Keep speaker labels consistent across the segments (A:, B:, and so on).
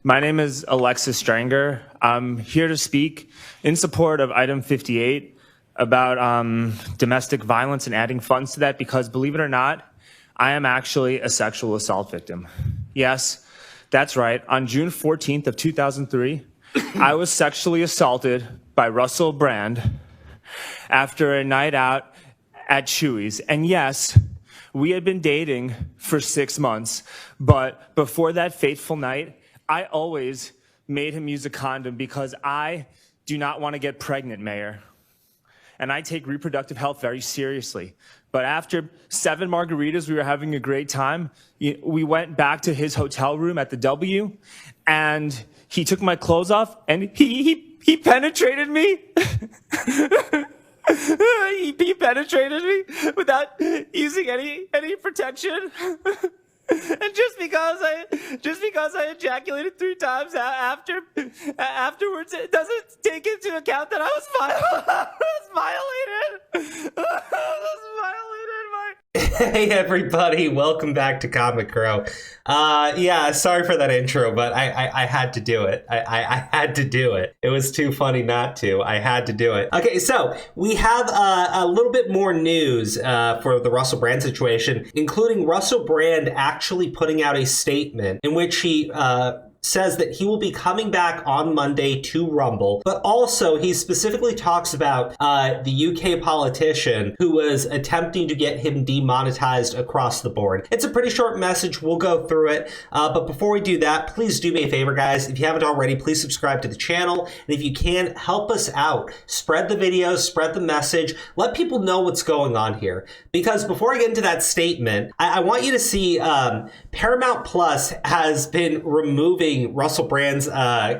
A: My name is Alexis Stranger. I'm here to speak in support of item 58 about domestic violence and adding funds to that because, believe it or not, I am actually a sexual assault victim. Yes, that's right. On June 14th of 2003, I was sexually assaulted by Russel Brand after a night out at Chewy's. And yes, we had been dating for 6 months, but before that fateful night, I always made him use a condom because I do not want to get pregnant, Mayor. And I take reproductive health very seriously. But after 7 margaritas, we were having a great time. We went back to his hotel room at the W, and he took my clothes off, and he penetrated me. He penetrated me without using any protection. And just because I ejaculated 3 times afterwards, it doesn't take into account that I was violated.
B: Hey everybody, welcome back to Comic Crow. Yeah, sorry for that intro, but I had to do it. I had to do it. It was too funny not to. I had to do it. Okay, so we have a little bit more news for the Russel Brand situation, including Russel Brand actually putting out a statement in which he says that he will be coming back on Monday to Rumble, but also he specifically talks about the UK politician who was attempting to get him demonetized across the board. It's a pretty short message. We'll go through it. But before we do that, please do me a favor, guys. If you haven't already, please subscribe to the channel. And if you can, help us out. Spread the videos, spread the message. Let people know what's going on here. Because before I get into that statement, I want you to see Paramount Plus has been removing Russel Brand's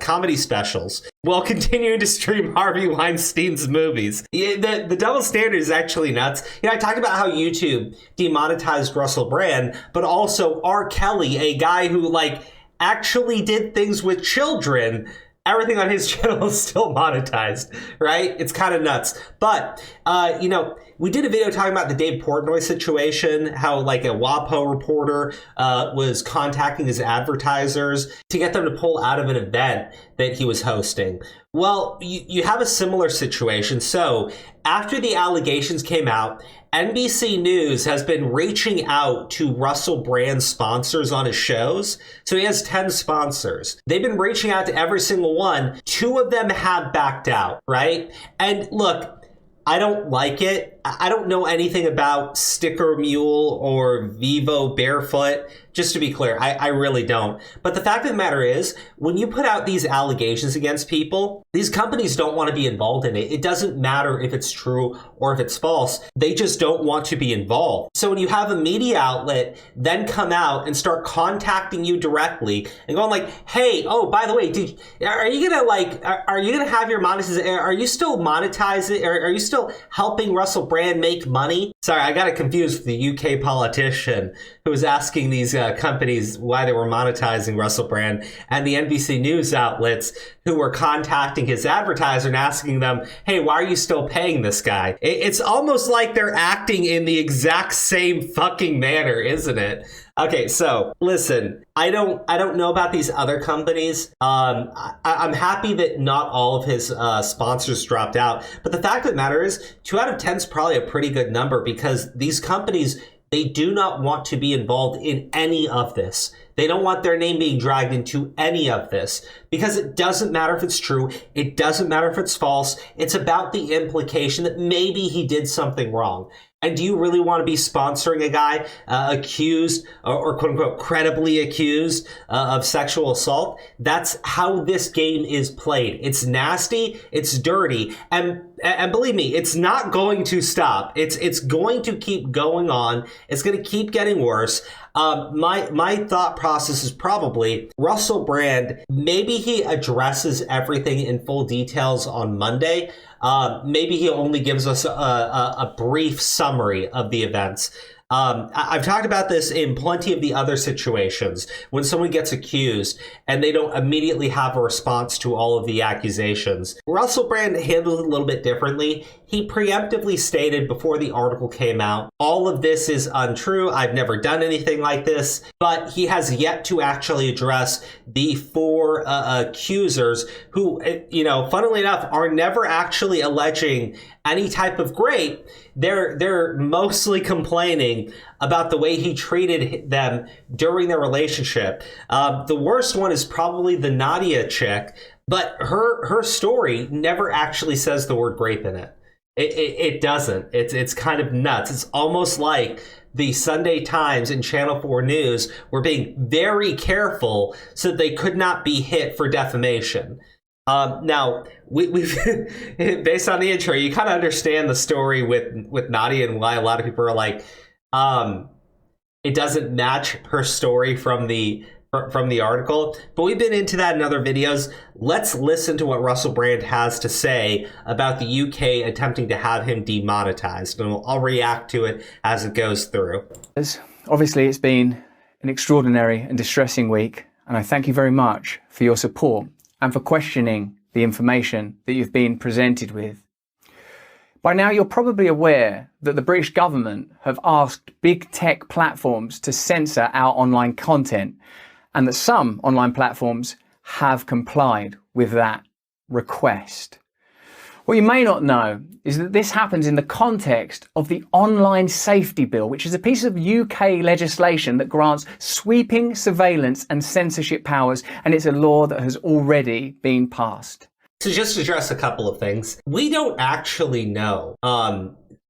B: comedy specials while continuing to stream Harvey Weinstein's movies. The double standard is actually nuts. I talked about how YouTube demonetized Russel Brand, but also R. Kelly, a guy who actually did things with children. Everything on his channel is still monetized, right? It's kind of nuts. But, we did a video talking about the Dave Portnoy situation, how a WAPO reporter was contacting his advertisers to get them to pull out of an event that he was hosting. Well, you have a similar situation. So after the allegations came out, NBC News has been reaching out to Russel Brand's sponsors on his shows. So he has 10 sponsors. They've been reaching out to every single one. 2 of them have backed out, right? And look, I don't like it. I don't know anything about Sticker Mule or Vivo Barefoot. Just to be clear, I really don't. But the fact of the matter is, when you put out these allegations against people, these companies don't want to be involved in it. It doesn't matter if it's true or if it's false. They just don't want to be involved. So when you have a media outlet then come out and start contacting you directly and going hey, oh, by the way, are you gonna have your monetization? Are you still monetizing? Are you still helping Russel Brand make money? Sorry, I got it confused with the UK politician who was asking these companies why they were monetizing Russel Brand, and the NBC News outlets who were contacting his advertiser and asking them, hey, why are you still paying this guy? It's almost like they're acting in the exact same fucking manner, isn't it? Okay, so listen, I don't know about these other companies. I'm happy that not all of his sponsors dropped out, but the fact of the matter is 2 out of 10 is probably a pretty good number because these companies, they do not want to be involved in any of this. They don't want their name being dragged into any of this because it doesn't matter if it's true. It doesn't matter if it's false. It's about the implication that maybe he did something wrong. And do you really want to be sponsoring a guy accused or quote unquote credibly accused of sexual assault? That's how this game is played. It's nasty. It's dirty. And believe me, it's not going to stop. It's going to keep going on. It's going to keep getting worse. My thought process is probably Russel Brand, maybe he addresses everything in full details on Monday. Maybe he only gives us a brief summary of the events. I've talked about this in plenty of the other situations when someone gets accused and they don't immediately have a response to all of the accusations. Russel Brand handled it a little bit differently. He preemptively stated before the article came out, all of this is untrue. I've never done anything like this, but he has yet to actually address the four accusers who, funnily enough, are never actually alleging any type of rape. They're mostly complaining about the way he treated them during their relationship. The worst one is probably the Nadia chick, but her story never actually says the word rape in it. It doesn't. It's kind of nuts. It's almost like the Sunday Times and Channel 4 News were being very careful so that they could not be hit for defamation. Now, we've based on the intro, you kind of understand the story with Nadia and why a lot of people are like, it doesn't match her story from the article. But we've been into that in other videos. Let's listen to what Russel Brand has to say about the UK attempting to have him demonetized, and I'll react to it as it goes through.
C: Obviously, it's been an extraordinary and distressing week, and I thank you very much for your support and for questioning the information that you've been presented with. By now, you're probably aware that the British government have asked big tech platforms to censor our online content, and that some online platforms have complied with that request. What you may not know is that this happens in the context of the Online Safety Bill, which is a piece of UK legislation that grants sweeping surveillance and censorship powers, and it's a law that has already been passed.
B: To just address a couple of things, we don't actually know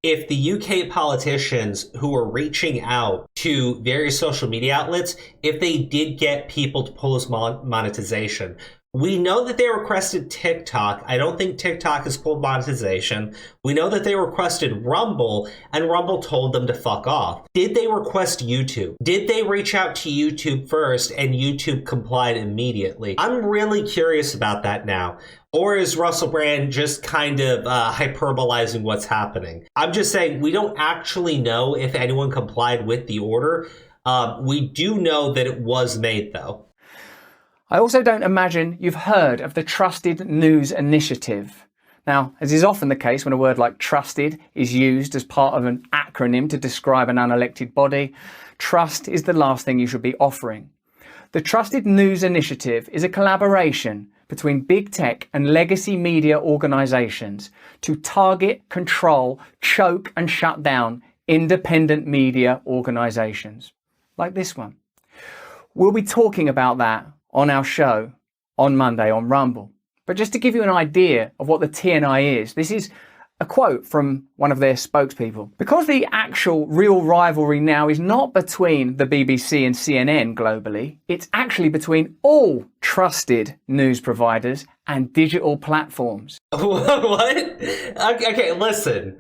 B: if the UK politicians who are reaching out to various social media outlets, if they did get people to post monetization. We know that they requested TikTok. I don't think TikTok has pulled monetization. We know that they requested Rumble, and Rumble told them to fuck off. Did they request YouTube? Did they reach out to YouTube first and YouTube complied immediately? I'm really curious about that now. Or is Russel Brand just kind of hyperbolizing what's happening? I'm just saying we don't actually know if anyone complied with the order. We do know that it was made, though.
C: I also don't imagine you've heard of the Trusted News Initiative. Now, as is often the case when a word like trusted is used as part of an acronym to describe an unelected body, trust is the last thing you should be offering. The Trusted News Initiative is a collaboration between big tech and legacy media organisations to target, control, choke and shut down independent media organisations, like this one. We'll be talking about that on our show on Monday on Rumble. But just to give you an idea of what the TNI is, this is a quote from one of their spokespeople. Because the actual real rivalry now is not between the BBC and CNN globally, it's actually between all trusted news providers and digital platforms.
B: What? Okay, listen.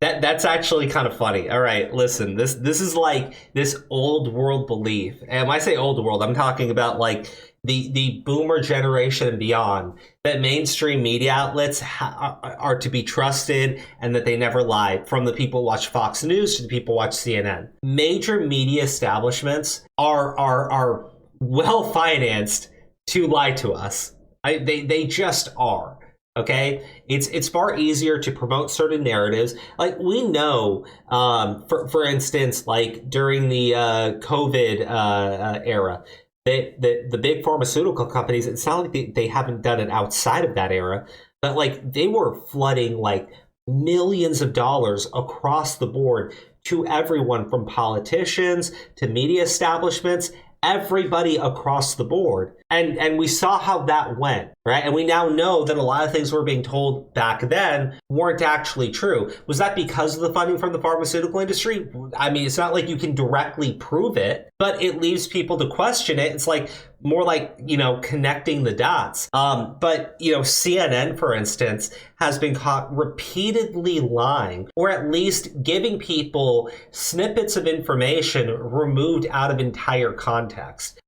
B: That's actually kind of funny. All right, listen. This is like this old world belief. And when I say old world, I'm talking about like the boomer generation and beyond, that mainstream media outlets are to be trusted and that they never lie, from the people who watch Fox News to the people who watch CNN. Major media establishments are well financed to lie to us. They just are. Okay, it's far easier to promote certain narratives. Like we know, for instance, like during the COVID era, the big pharmaceutical companies, it's not like they haven't done it outside of that era, but like they were flooding like millions of dollars across the board to everyone from politicians to media establishments, everybody across the board. And we saw how that went, right? And we now know that a lot of things we were being told back then weren't actually true. Was that because of the funding from the pharmaceutical industry? I mean, it's not like you can directly prove it, but it leaves people to question it. It's like, more like, connecting the dots. But, CNN, for instance, has been caught repeatedly lying, or at least giving people snippets of information removed out of entire context.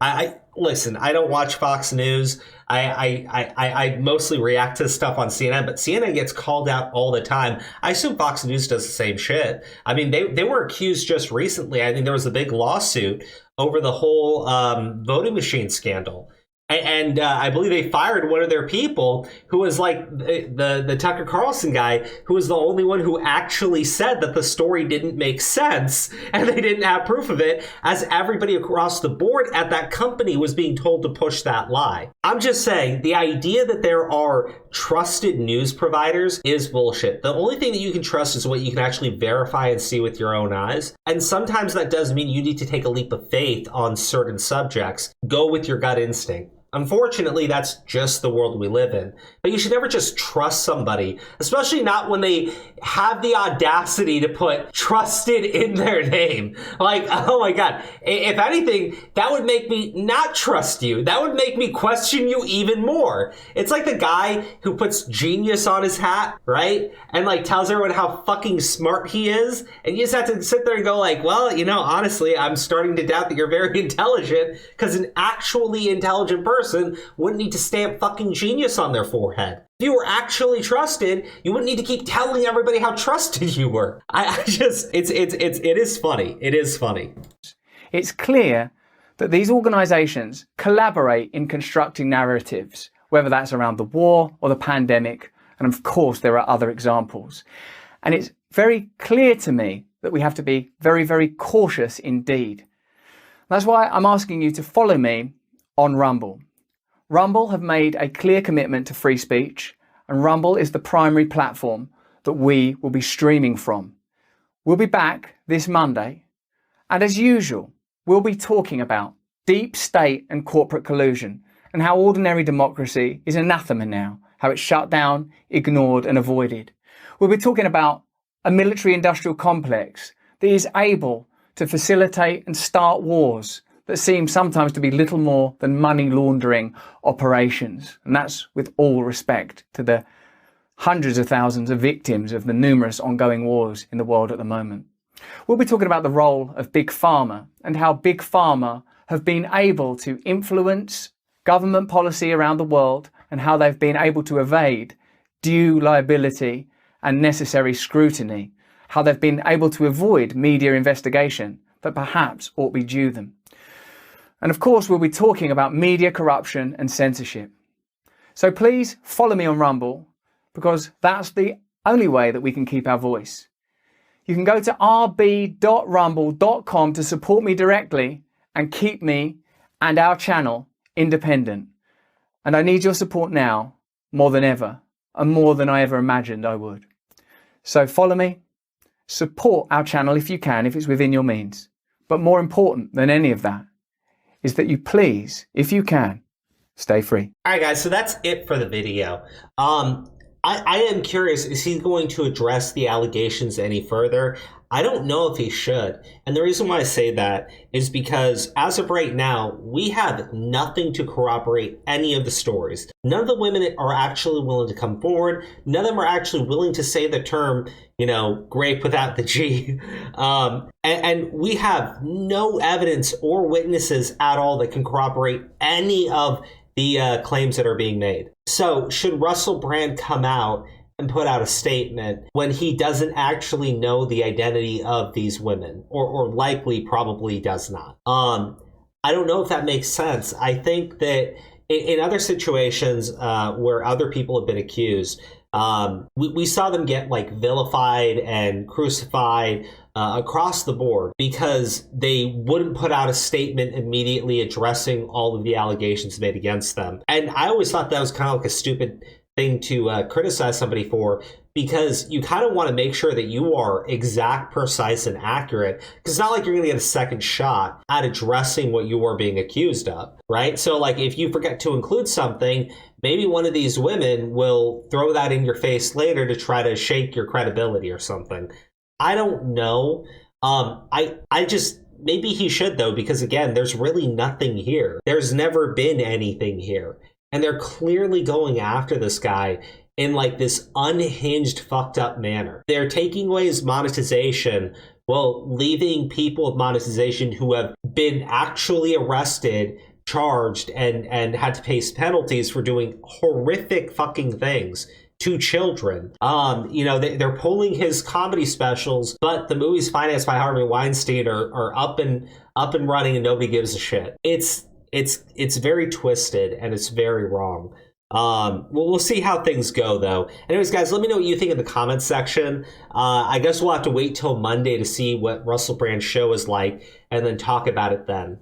B: Listen, I don't watch Fox News. I mostly react to stuff on CNN, but CNN gets called out all the time. I assume Fox News does the same shit. I mean, they were accused just recently. I think there was a big lawsuit over the whole voting machine scandal. And I believe they fired one of their people who was like the Tucker Carlson guy, who was the only one who actually said that the story didn't make sense and they didn't have proof of it, as everybody across the board at that company was being told to push that lie. I'm just saying, the idea that there are trusted news providers is bullshit. The only thing that you can trust is what you can actually verify and see with your own eyes. And sometimes that does mean you need to take a leap of faith on certain subjects. Go with your gut instinct. Unfortunately, that's just the world we live in. But you should never just trust somebody, especially not when they have the audacity to put trusted in their name. Like, oh my God. If anything, that would make me not trust you. That would make me question you even more. It's like the guy who puts genius on his hat, right? And like tells everyone how fucking smart he is. And you just have to sit there and go like, well, honestly, I'm starting to doubt that you're very intelligent, because an actually intelligent person wouldn't need to stamp fucking genius on their forehead. If you were actually trusted, you wouldn't need to keep telling everybody how trusted you were. It is funny. It is funny.
C: It's clear that these organizations collaborate in constructing narratives, whether that's around the war or the pandemic. And of course, there are other examples. And it's very clear to me that we have to be very, very cautious indeed. That's why I'm asking you to follow me on Rumble. Rumble have made a clear commitment to free speech, and Rumble is the primary platform that we will be streaming from. We'll be back this Monday, and as usual, we'll be talking about deep state and corporate collusion, and how ordinary democracy is anathema now, how it's shut down, ignored and avoided. We'll be talking about a military-industrial complex that is able to facilitate and start wars that seem sometimes to be little more than money laundering operations. And that's with all respect to the hundreds of thousands of victims of the numerous ongoing wars in the world at the moment. We'll be talking about the role of Big Pharma and how Big Pharma have been able to influence government policy around the world, and how they've been able to evade due liability and necessary scrutiny, how they've been able to avoid media investigation that perhaps ought be due them. And of course, we'll be talking about media corruption and censorship. So please follow me on Rumble, because that's the only way that we can keep our voice. You can go to rb.rumble.com to support me directly and keep me and our channel independent. And I need your support now more than ever, and more than I ever imagined I would. So follow me, support our channel if you can, if it's within your means. But more important than any of that is that you please, if you can, stay free.
B: All right, guys, so that's it for the video. I am curious, is he going to address the allegations any further? I don't know if he should. And the reason why I say that is because as of right now, we have nothing to corroborate any of the stories. None of the women are actually willing to come forward. None of them are actually willing to say the term, grape without the G. And we have no evidence or witnesses at all that can corroborate any of the claims that are being made. So should Russel Brand come out and put out a statement when he doesn't actually know the identity of these women, or likely probably does not? I don't know if that makes sense. I think that in other situations where other people have been accused, we saw them get vilified and crucified across the board because they wouldn't put out a statement immediately addressing all of the allegations made against them. And I always thought that was kind of like a stupid thing to criticize somebody for, because you kind of want to make sure that you are exact, precise, and accurate, because it's not like you're going to get a second shot at addressing what you are being accused of, right? So if you forget to include something, maybe one of these women will throw that in your face later to try to shake your credibility or something. I don't know. I just maybe he should, though, because again, there's really nothing here. There's never been anything here. And they're clearly going after this guy in like this unhinged, fucked up manner. They're taking away his monetization while leaving people with monetization who have been actually arrested, charged, and had to pay penalties for doing horrific fucking things to children. They're pulling his comedy specials, but the movies financed by Harvey Weinstein are up and running and nobody gives a shit. It's very twisted and it's very wrong. We'll see how things go, though. Anyways, guys, let me know what you think in the comments section. I guess we'll have to wait till Monday to see what Russel Brand's show is like and then talk about it then.